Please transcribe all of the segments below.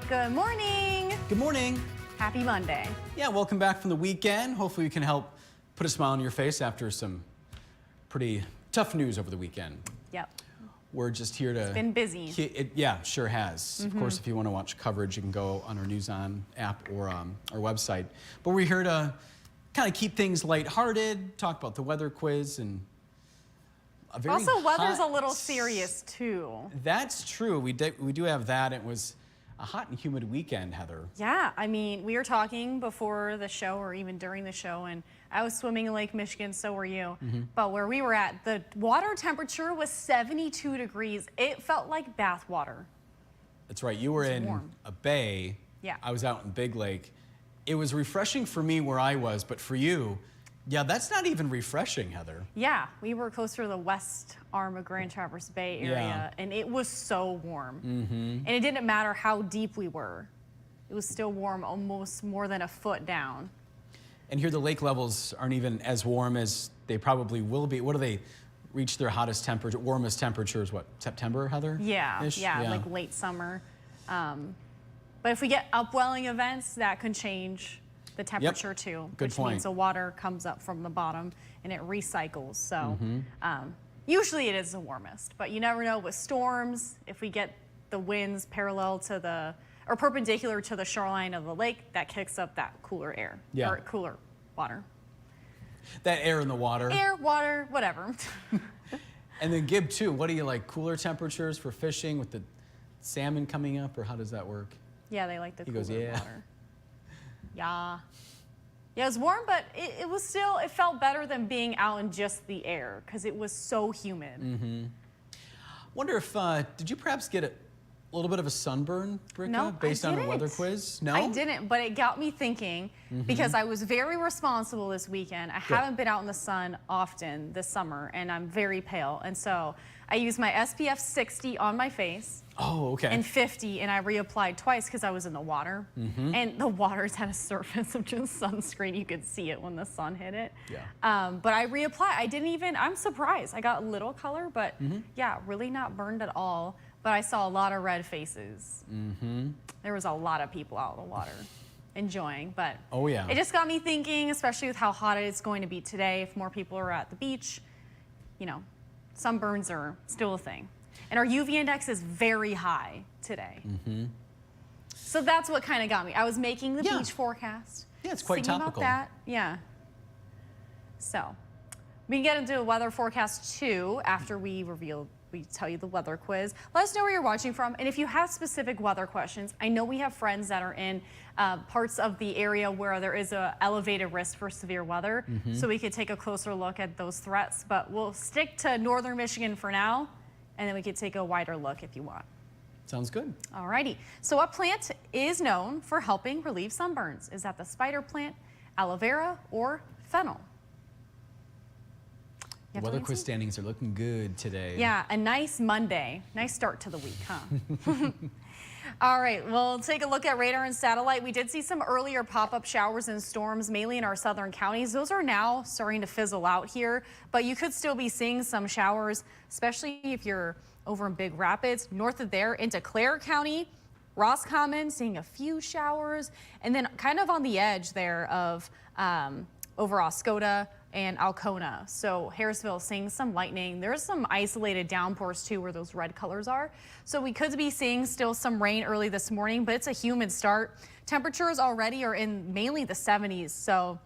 Good morning. Good morning. Happy Monday. Yeah, welcome back from the weekend. Hopefully we can help put a smile on your face after some pretty tough news over the weekend. Yep. We're just here to... It's been busy. Yeah, sure has. Of course, if you want to watch coverage, you can go on our News On app or our website. But we're here to kind of keep things lighthearted, talk about the weather quiz, and a very Also, weather's a little serious, too. That's true. We do have that. It was a hot and humid weekend, Heather. Yeah, I mean, we were talking before the show or even during the show, and I was swimming in Lake Michigan, so were you. But where we were at, the water temperature was 72 degrees. It felt like bath water. That's right. You were in warm. a bay. Yeah. I was out in Big Lake. It was refreshing for me where I was, but for you, yeah, that's not even refreshing, Heather. Yeah, we were closer to the west arm of Grand Traverse Bay area, and it was so warm. And it didn't matter how deep we were. It was still warm, almost more than a foot down. And here the lake levels aren't even as warm as they probably will be. What do they reach their hottest temperature, warmest temperatures, what, September, Heather? Yeah, yeah, like late summer. But if we get upwelling events, that could change the temperature too, Good which point. means the water comes up from the bottom and it recycles. So usually it is the warmest, but you never know with storms. If we get the winds parallel to the, or perpendicular to the shoreline of the lake, that kicks up that cooler air, or cooler water. That air in the water. Air, water, whatever. And then Gib too, what do you like, cooler temperatures for fishing with the salmon coming up, or how does that work? Yeah, they like the cooler goes, yeah. water. Yeah. Yeah, it was warm, but it was still, it felt better than being out in just the air because it was so humid. Wonder if, did you perhaps get a little bit of a sunburn, Bricca, No, based on our weather quiz? No? I didn't, but it got me thinking because I was very responsible this weekend. I haven't been out in the sun often this summer, and I'm very pale. And so I used my SPF 60 on my face. Oh, okay. And 50, and I reapplied twice because I was in the water. And the water's had a surface of just sunscreen. You could see it when the sun hit it. Yeah. But I reapplied. I didn't even, I'm surprised. I got a little color, but yeah, really not burned at all. But I saw a lot of red faces. There was a lot of people out in the water enjoying, but oh yeah, it just got me thinking, especially with how hot it's going to be today, if more people are at the beach, you know, sunburns are still a thing. And our UV index is very high today. So that's what kind of got me. I was making the beach forecast. Yeah, it's quite thinking topical. About that. Yeah. So we can get into a weather forecast too after we tell you the weather quiz. Let us know where you're watching from. And if you have specific weather questions, I know we have friends that are in parts of the area where there is an elevated risk for severe weather. So we could take a closer look at those threats, but we'll stick to northern Michigan for now. And then we could take a wider look if you want. Sounds good. Alrighty. So what plant is known for helping relieve sunburns? Is that the spider plant, aloe vera, or fennel? The weather quiz standings are looking good today. Yeah, a nice Monday. Nice start to the week, huh? All right, we'll take a look at radar and satellite. We did see some earlier pop-up showers and storms, mainly in our southern counties. Those are now starting to fizzle out here, but you could still be seeing some showers, especially if you're over in Big Rapids. North of there into Clare County, Roscommon, seeing a few showers, and then kind of on the edge there of over Oscoda and Alcona. So Harrisville seeing some lightning. There's some isolated downpours too where those red colors are. So we could be seeing still some rain early this morning, but it's a humid start. Temperatures already are in mainly the 70s. So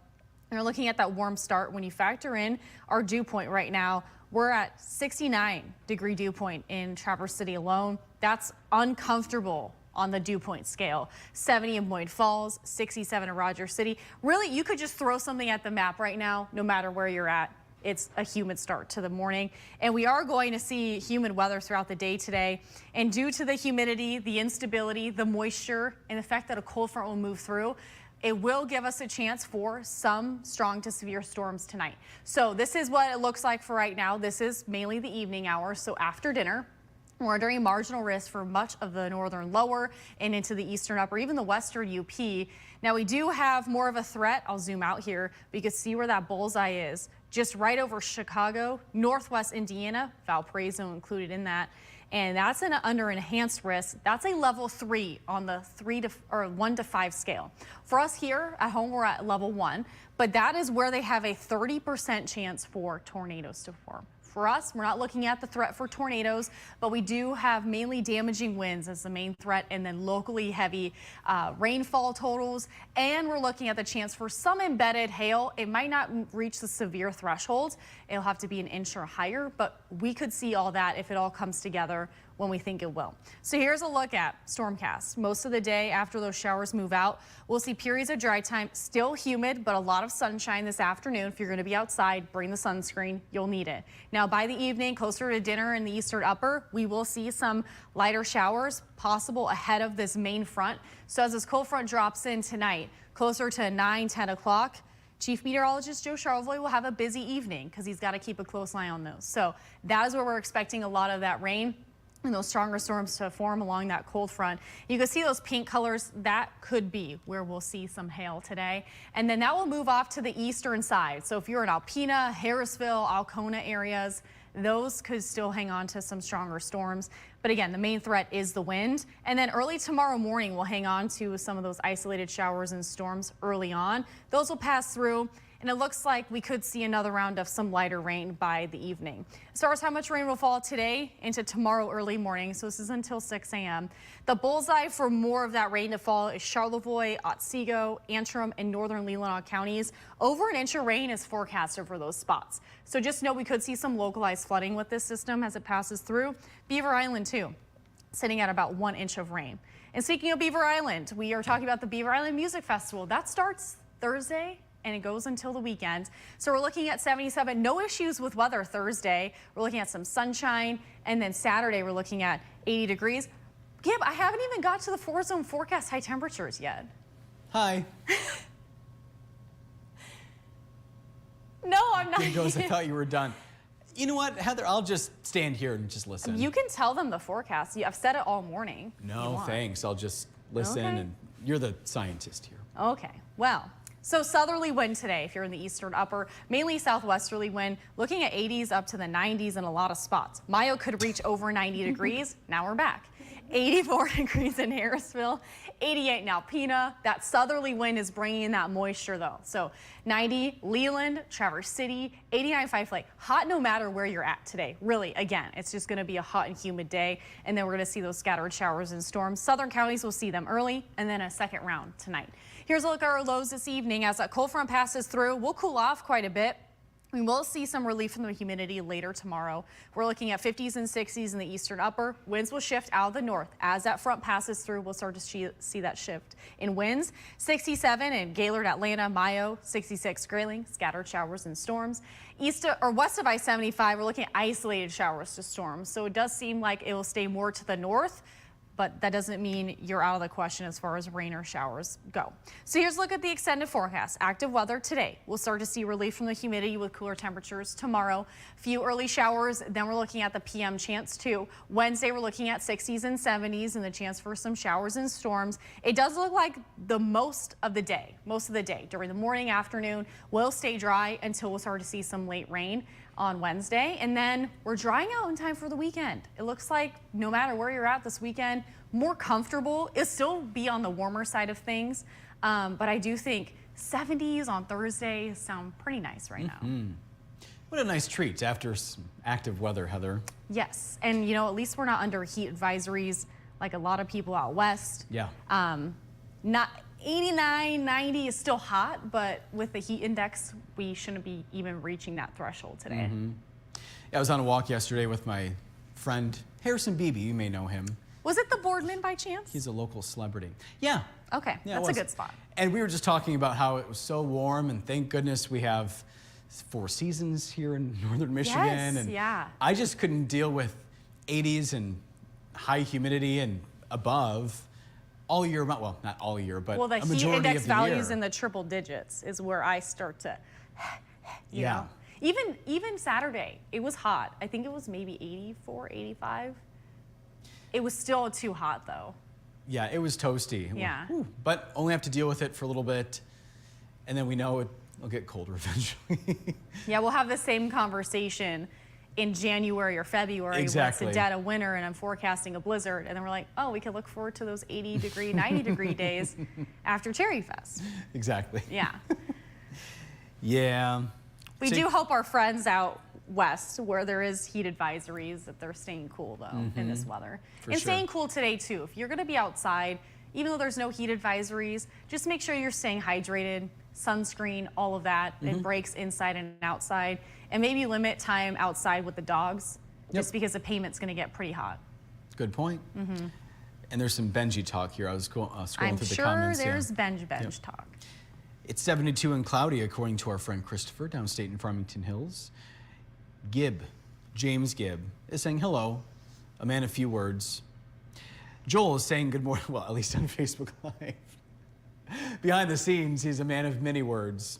you're looking at that warm start. When you factor in our dew point right now, we're at 69-degree dew point in Traverse City alone. That's uncomfortable on the dew point scale. 70 in Boyd Falls, 67 in Rogers City. Really, you could just throw something at the map right now, no matter where you're at. It's a humid start to the morning. And we are going to see humid weather throughout the day today. And due to the humidity, the instability, the moisture, and the fact that a cold front will move through, it will give us a chance for some strong to severe storms tonight. So this is what it looks like for right now. This is mainly the evening hours, so after dinner. We're under a marginal risk for much of the northern lower and into the eastern upper, even the western UP. Now we do have more of a threat. I'll zoom out here, but you can see where that bullseye is just right over Chicago, northwest Indiana, Valparaiso included in that. And that's under enhanced risk. That's a level 3 on the 1 to 5 scale. For us here at home, we're at level 1, but that is where they have a 30% chance for tornadoes to form. For us, we're not looking at the threat for tornadoes, but we do have mainly damaging winds as the main threat, and then locally heavy rainfall totals. And we're looking at the chance for some embedded hail. It might not reach the severe threshold. It'll have to be an inch or higher, but we could see all that if it all comes together when we think it will. So here's a look at Stormcast. Most of the day after those showers move out, we'll see periods of dry time, still humid, but a lot of sunshine this afternoon. If you're going to be outside, bring the sunscreen. You'll need it. Now, by the evening, closer to dinner in the eastern upper, we will see some lighter showers possible ahead of this main front. So as this cold front drops in tonight, closer to 9, 10 o'clock, Chief Meteorologist Joe Charlevoix will have a busy evening because he's got to keep a close eye on those. So that is where we're expecting a lot of that rain and those stronger storms to form along that cold front. You can see those pink colors. That could be where we'll see some hail today. And then that will move off to the eastern side. So if you're in Alpena, Harrisville, Alcona areas, those could still hang on to some stronger storms. But again, the main threat is the wind. And then early tomorrow morning, we'll hang on to some of those isolated showers and storms early on. Those will pass through. And it looks like we could see another round of some lighter rain by the evening. As far as how much rain will fall today into tomorrow early morning, so this is until 6 a.m. The bullseye for more of that rain to fall is Charlevoix, Otsego, Antrim, and northern Leelanau counties. Over an inch of rain is forecasted for those spots. So just know we could see some localized flooding with this system as it passes through. Beaver Island too, sitting at about 1 inch of rain. And speaking of Beaver Island, we are talking about the Beaver Island Music Festival. That starts Thursday and it goes until the weekend. So we're looking at 77, no issues with weather Thursday. We're looking at some sunshine, and then Saturday we're looking at 80 degrees. Gib, I haven't even got to the 4-zone forecast high temperatures yet. Hi. No, I'm not. There goes, I thought you were done. You know what, Heather, I'll just stand here and just listen. You can tell them the forecast. I've said it all morning. No, thanks. I'll just listen, Okay. and you're the scientist here. Okay, well, so southerly wind today if you're in the eastern upper, mainly southwesterly wind, looking at 80s up to the 90s in a lot of spots. Mayo could reach over 90 degrees. Now we're back. 84 degrees in Harrisville, 88 in Alpena. That southerly wind is bringing in that moisture though. So 90 Leland, Traverse City, 89 Fife Lake. Hot no matter where you're at today. Really, again, it's just going to be a hot and humid day. And then we're going to see those scattered showers and storms. Southern counties will see them early and then a second round tonight. Here's a look at our lows this evening. As that cold front passes through, we'll cool off quite a bit. We will see some relief from the humidity later tomorrow. We're looking at 50s and 60s in the eastern upper. Winds will shift out of the north. As that front passes through, we'll start to see that shift in winds. 67 in Gaylord, Atlanta, Mayo, 66 Grayling, scattered showers and storms. East or west of I-75, we're looking at isolated showers to storms. So it does seem like it will stay more to the north, but that doesn't mean you're out of the question as far as rain or showers go. So here's a look at the extended forecast. Active weather today. We'll start to see relief from the humidity with cooler temperatures tomorrow. Few early showers, then we're looking at the PM chance too. Wednesday, we're looking at 60s and 70s and the chance for some showers and storms. It does look like most of the day during the morning, afternoon will stay dry until we'll start to see some late rain on Wednesday, and then we're drying out in time for the weekend. It looks like no matter where you're at this weekend, more comfortable. It'll still be on the warmer side of things, but I do think 70s on Thursday sound pretty nice right now. What a nice treat after some active weather, Heather. Yes, and you know, at least we're not under heat advisories like a lot of people out west. Yeah. Not 89, 90 is still hot, but with the heat index, we shouldn't be even reaching that threshold today. Yeah, I was on a walk yesterday with my friend Harrison Beebe. You may know him. Was it the Boardman by chance? He's a local celebrity. Yeah. Okay, Yeah, that's a good spot. And we were just talking about how it was so warm, and thank goodness we have 4 seasons here in northern Michigan. Yes, and yeah. I just couldn't deal with 80s and high humidity and above all year. Well, not all year, but Well, the a heat majority index of the values year. in the triple digits is where I start to, you Yeah. know. Even Saturday, it was hot. I think it was maybe 84, 85. It was still too hot though. Yeah, it was toasty. Yeah. But only have to deal with it for a little bit, and then we know It'll get colder eventually. Yeah, we'll have the same conversation in January or February Exactly. when it's a dead of winter and I'm forecasting a blizzard. And then we're like, oh, we could look forward to those 80-degree, 90-degree days after Cherry Fest. Exactly. Yeah. Yeah. We do hope our friends out west, where there is heat advisories, that they're staying cool, though, in this weather. And staying cool today, too. If you're going to be outside, even though there's no heat advisories, just make sure you're staying hydrated, sunscreen, all of that. It breaks inside and outside. And maybe limit time outside with the dogs, just because the pavement's going to get pretty hot. Good point. And there's some Benji talk here. I was scrolling I'm through the sure comments. there's bench talk. It's 72 and cloudy, according to our friend Christopher, downstate in Farmington Hills. James Gibb, is saying hello, a man of few words. Joel is saying good morning, well, at least on Facebook Live. Behind the scenes, he's a man of many words.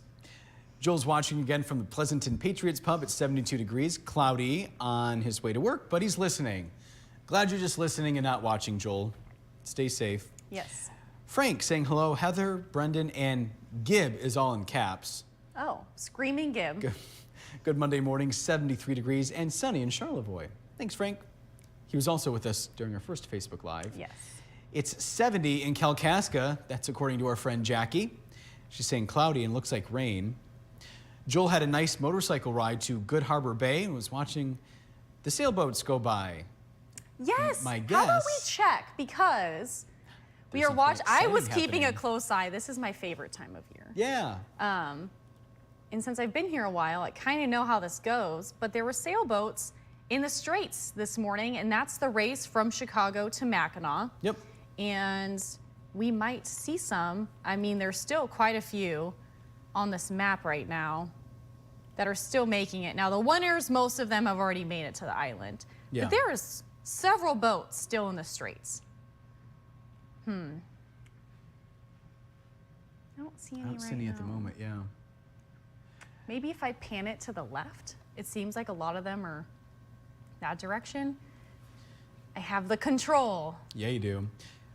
Joel's watching again from the Pleasanton Patriots Pub. It's 72 degrees, cloudy on his way to work, but he's listening. Glad you're just listening and not watching, Joel. Stay safe. Yes. Frank saying hello. Heather, Brendan, and Gibb is all in caps. Oh, screaming Gibb. Good Monday morning, 73 degrees and sunny in Charlevoix. Thanks, Frank. He was also with us during our first Facebook Live. Yes. It's 70 in Kalkaska. That's according to our friend Jackie. She's saying cloudy and looks like rain. Joel had a nice motorcycle ride to Good Harbor Bay and was watching the sailboats go by. Yes. My How about we guess- check? Because we There's are watching. something I was exciting keeping a happening. close eye. This is my favorite time of year. Yeah. And since I've been here a while, I kind of know how this goes. But there were sailboats in the Straits this morning, and that's the race from Chicago to Mackinac. Yep. And we might see some. I mean, there's still quite a few on this map right now that are still making it. Now, the winners, most of them have already made it to the island. Yeah. But there is several boats still in the Straits. I don't see any I don't right see any now. at the moment, yeah. Maybe if I pan it to the left, it seems like a lot of them are that direction. I have the control. Yeah, you do.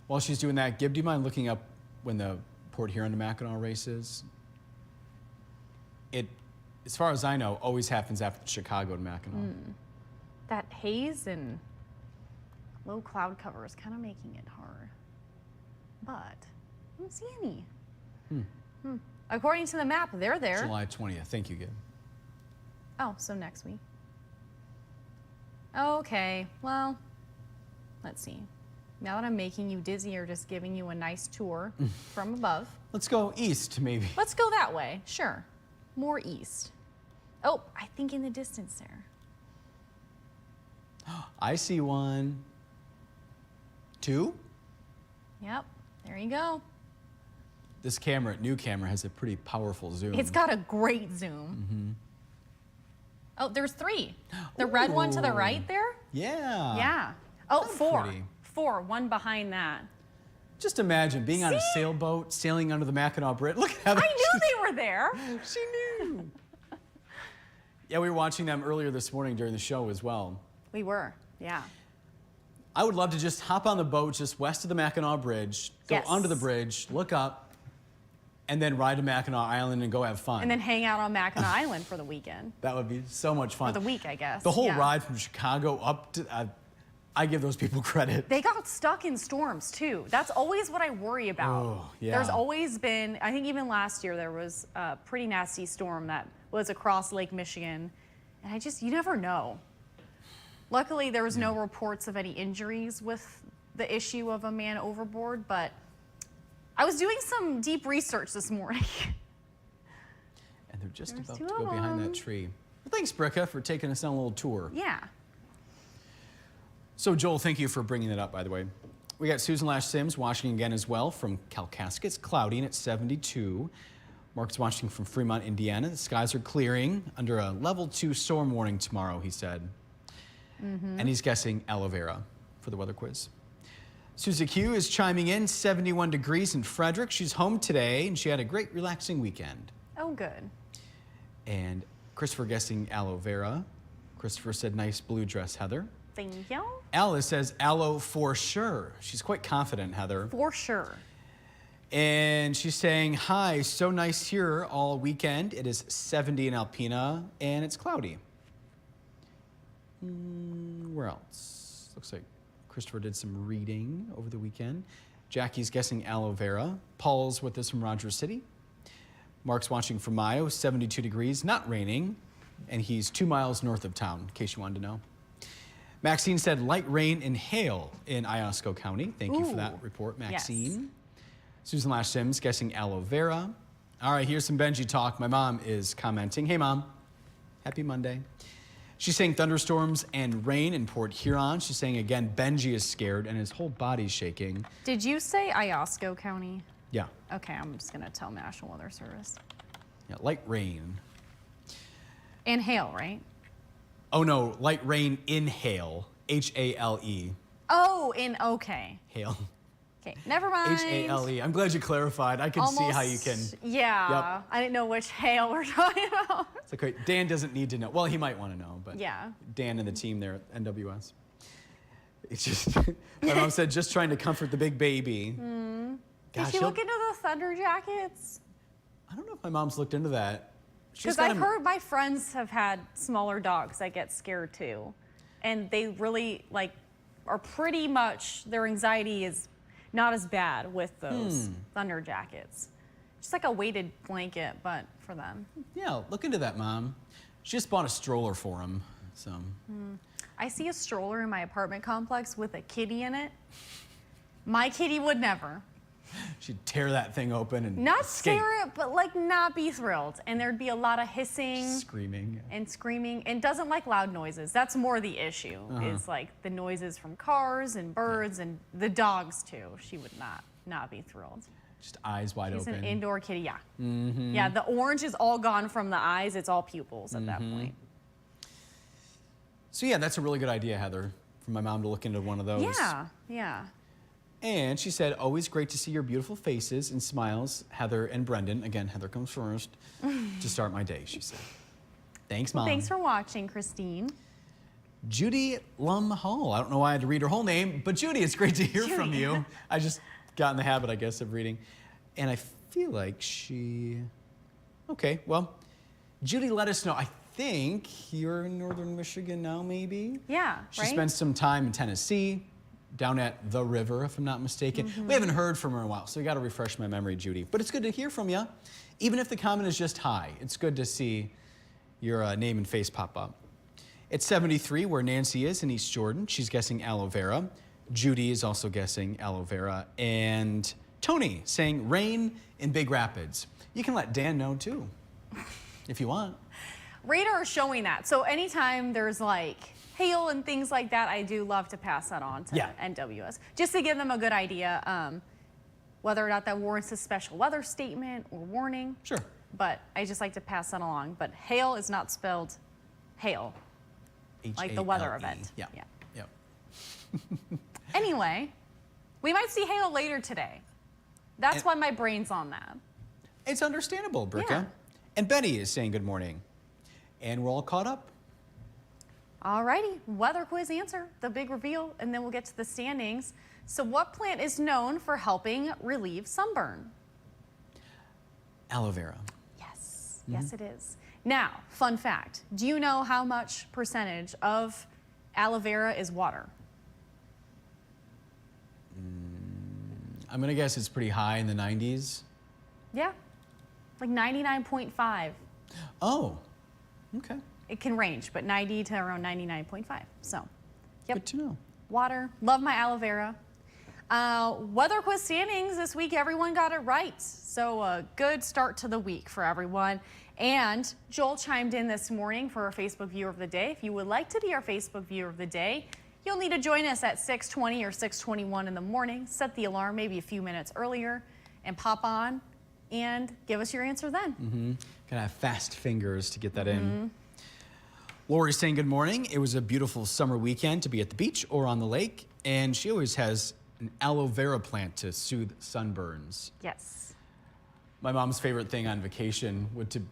While she's doing that, Gib, do you mind looking up when the Port Huron to Mackinac race is? It, as far as I know, always happens after Chicago to Mackinac. That haze and low cloud cover is kind of making it hard. But I don't see any. According to the map, they're there. July 20th. Thank you, Gib. Oh, so next week. Okay, well, let's see. Now that I'm making you dizzy or just giving you a nice tour from above, Let's go east, maybe. let's go that way. Sure. More east. Oh, I think in the distance there. I see one. Two? Yep, there you go. This camera, new camera, has a pretty powerful zoom. It's got a great zoom. Oh, there's three. The red one to the right there? Yeah. Yeah. Oh, That's four. pretty. Four, one behind that. Just imagine being on a See? sailboat, sailing under the Mackinac Bridge. Look at Heather. I knew they were there. She knew. Yeah, we were watching them earlier this morning during the show as well. We were, yeah. I would love to just hop on the boat just west of the Mackinac Bridge, go Yes. under the bridge, look up, and then ride to Mackinac Island and go have fun. And then hang out on Mackinac Island for the weekend. That would be so much fun. For the week, I guess. The whole yeah. ride from Chicago up to, I give those people credit. They got stuck in storms, too. That's always what I worry about. Oh, yeah. There's always been, I think even last year, there was a pretty nasty storm that was across Lake Michigan. And you never know. Luckily, there was no reports of any injuries with the issue of a man overboard, but I was doing some deep research this morning. And they're just There's about two to go of behind them. that tree. Well, thanks, Bricca, for taking us on a little tour. Yeah. So, Joel, thank you for bringing that up, by the way. We got Susan Lash Sims watching again as well from Kalkaska. It's cloudy and it's 72. Mark's watching from Fremont, Indiana. The skies are clearing under a level 2 storm warning tomorrow, he said. And he's guessing aloe vera for the weather quiz. Susie Q is chiming in, 71 degrees in Frederick. She's home today and she had a great relaxing weekend. Oh, good. And Christopher guessing aloe vera. Christopher said nice blue dress, Heather. Thank you. Alice says aloe for sure. She's quite confident, Heather. For sure. And she's saying, hi, so nice here all weekend. It is 70 in Alpena, and it's cloudy. Where else? Looks like Christopher did some reading over the weekend. Jackie's guessing aloe vera. Paul's with us from Rogers City. Mark's watching from Mayo, 72 degrees, not raining, and he's 2 miles north of town, in case you wanted to know. Maxine said light rain and hail in Iosco County. Thank you for that report, Maxine. Yes. Susan Lash Sims guessing aloe vera. All right, here's some Benji talk. My mom is commenting. Hey, Mom. Happy Monday. She's saying thunderstorms and rain in Port Huron. She's saying, again, Benji is scared and his whole body's shaking. Did you say Iosco County? Yeah. Okay, I'm just going to tell National Weather Service. Yeah, light rain. And hail, right? Oh, no, light rain in hail. H-A-L-E. Oh, okay. Hail. Okay, never mind. H-A-L-E. I'm glad you clarified. I can see how you can. Yeah, Yep. I didn't know which hail we're talking about. It's like, wait, Dan doesn't need to know. Well, he might want to know, but Yeah. Dan and the team there at NWS. It's just, my mom said, just trying to comfort the big baby. Did you look into the thunder jackets? I don't know if my mom's looked into that. Because I've heard my friends have had smaller dogs that get scared too. And they really are pretty much, their anxiety is not as bad with those thunder jackets. Just like a weighted blanket, but for them. Yeah, look into that, Mom. She just bought a stroller for him, so. I see a stroller in my apartment complex with a kitty in it. My kitty would never. She'd tear that thing open and Not escape. scare it, but not be thrilled. And there'd be a lot of hissing. Screaming. And screaming, and doesn't like loud noises. That's more the issue, is like the noises from cars and birds and the dogs too. She would not be thrilled. Just eyes wide She's open. an indoor kitty, yeah. Yeah, the orange is all gone from the eyes. It's all pupils at that point. So yeah, that's a really good idea, Heather, for my mom to look into one of those. Yeah. And she said, always great to see your beautiful faces and smiles, Heather and Brendan. Again, Heather comes first to start my day, she said. Thanks, Mom. Thanks for watching, Christine. Judy Lum Hall. I don't know why I had to read her whole name, but Judy, it's great to hear from you. I just got in the habit, I guess, of reading. And I feel like she... Okay, well, Judy, let us know. I think you're in northern Michigan now, maybe? Yeah, She right? spent some time in Tennessee, down at the river, if I'm not mistaken. We haven't heard from her in a while, so you got to refresh my memory, Judy. But it's good to hear from you. Even if the comment is just hi, it's good to see your name and face pop up. It's 73 where Nancy is in East Jordan. She's guessing aloe vera. Judy is also guessing aloe vera. And Tony saying rain in Big Rapids. You can let Dan know too, if you want. Radar is showing that. So anytime there's hail and things like that, I do love to pass that on to NWS, just to give them a good idea whether or not that warrants a special weather statement or warning. Sure. But I just like to pass that along. But hail is not spelled hail, like the weather event. Yeah. Anyway, we might see hail later today. That's why my brain's on that. It's understandable, Bricca. Yeah. And Betty is saying good morning. And we're all caught up. Alrighty, weather quiz answer, the big reveal, and then we'll get to the standings. So what plant is known for helping relieve sunburn? Aloe vera. Yes, yes it is. Now, fun fact, do you know how much percentage of aloe vera is water? I'm going to guess it's pretty high in the 90s. Yeah, like 99.5. Oh, okay. It can range, but 90 to around 99.5. So, yep. Good to know. Water, love my aloe vera. Weather quiz standings this week, everyone got it right. So a good start to the week for everyone. And Joel chimed in this morning for our Facebook viewer of the day. If you would like to be our Facebook viewer of the day, you'll need to join us at 6:20 or 6:21 in the morning. Set the alarm maybe a few minutes earlier and pop on and give us your answer then. Gotta have fast fingers to get that in. Lori's saying good morning. It was a beautiful summer weekend to be at the beach or on the lake, and she always has an aloe vera plant to soothe sunburns. Yes. My mom's favorite thing on vacation would to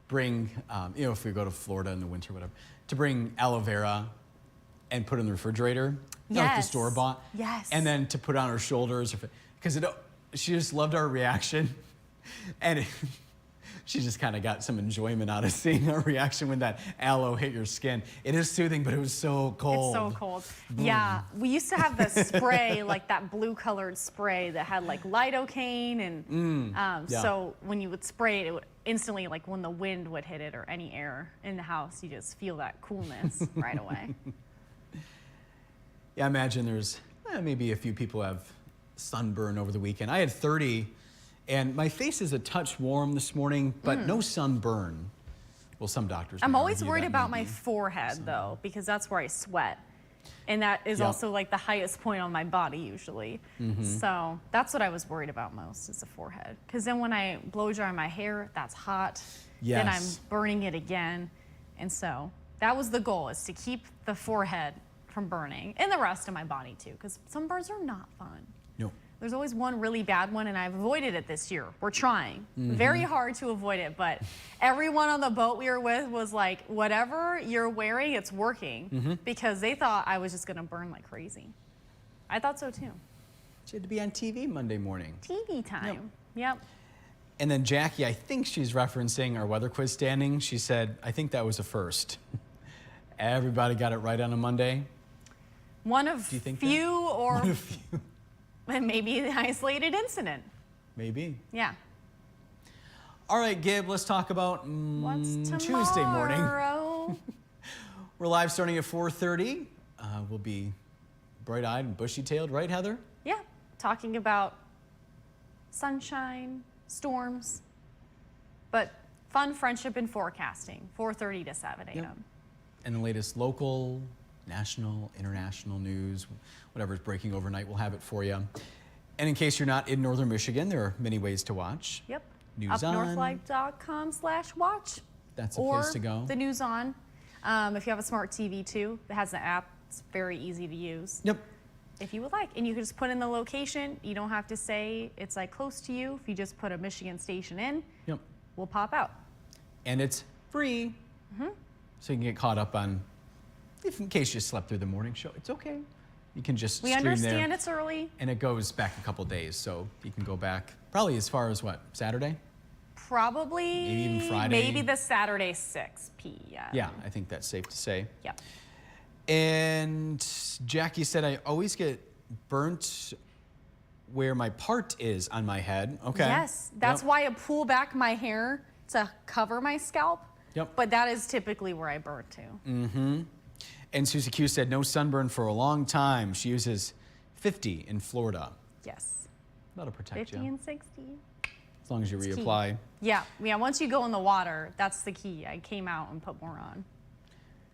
bring, if we go to Florida in the winter, whatever, to bring aloe vera and put it in the refrigerator, like the store bought. Yes. And then to put on her shoulders, because it she just loved our reaction. And she just kind of got some enjoyment out of seeing our reaction when that aloe hit your skin. It is soothing, but it was so cold. It's so cold. Yeah, we used to have the spray, like that blue colored spray that had like lidocaine. And yeah. so when you would spray it, it would instantly, like when the wind would hit it or any air in the house, you just feel that coolness right away. Yeah, I imagine there's maybe a few people have sunburn over the weekend. I had 30. And my face is a touch warm this morning, but no sunburn. Well, some doctors. I'm may always argue worried that about may my be forehead, though, because that's where I sweat. And that is also like the highest point on my body usually. So that's what I was worried about most, is the forehead. Because then when I blow dry my hair, that's hot. Yes. Then I'm burning it again. And so that was the goal, is to keep the forehead from burning, and the rest of my body too, because sunburns are not fun. No. There's always one really bad one, and I've avoided it this year. We're trying very hard to avoid it, but everyone on the boat we were with was like, whatever you're wearing, it's working, because they thought I was just gonna burn like crazy. I thought so too. She had to be on TV Monday morning. TV time. Yep. And then Jackie, I think she's referencing our weather quiz standing. She said, I think that was a first. Everybody got it right on a Monday. One of few, or One of few. maybe the isolated incident. Maybe. Yeah. All right, Gib, let's talk about What's Tuesday morning. tomorrow? We're live starting at 4:30. We'll be bright-eyed and bushy-tailed, right, Heather? Yeah, talking about sunshine, storms, but fun friendship and forecasting, 4:30 to 7 a.m. Yep. And the latest local, national, international news, whatever's breaking overnight, we'll have it for you. And in case you're not in northern Michigan, there are many ways to watch. Yep. News on. upnorthlife.com/watch. That's a place to go. The News On. If you have a smart TV too, it has an app. It's very easy to use. Yep. If you would like, and you can just put in the location. You don't have to say it's like close to you. If you just put a Michigan station in, Yep. we'll pop out. And it's free. So you can get caught up on, if in case you slept through the morning show, it's okay. You can just We stream understand there. it's early. And it goes back a couple days, so you can go back probably as far as what, Saturday? Probably. Maybe even Friday. Maybe the Saturday 6 p.m. Yeah, I think that's safe to say. Yep. And Jackie said, I always get burnt where my part is on my head. Okay. Yes, that's Yep. why I pull back my hair to cover my scalp. Yep. But that is typically where I burn to. And Susie Q said, no sunburn for a long time. She uses 50 in Florida. Yes. That'll protect 50 you. and 60. As long as you It's key. reapply. Yeah. Once you go in the water, that's the key. I came out and put more on.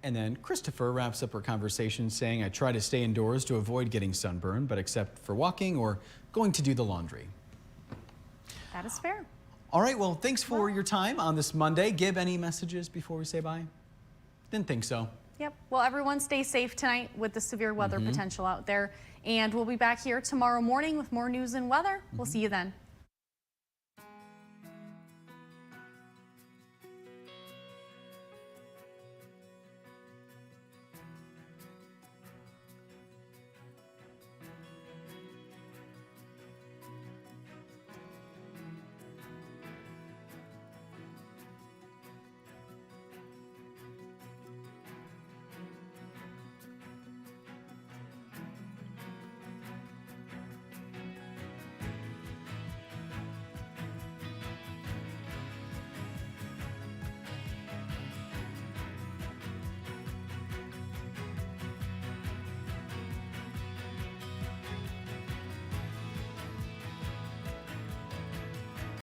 And then Christopher wraps up her conversation saying, I try to stay indoors to avoid getting sunburn, but except for walking or going to do the laundry. That is fair. All right, well, thanks for your time on this Monday. Gib, any messages before we say bye? Didn't think so. Yep. Well, everyone stay safe tonight with the severe weather potential out there. And we'll be back here tomorrow morning with more news and weather. We'll see you then.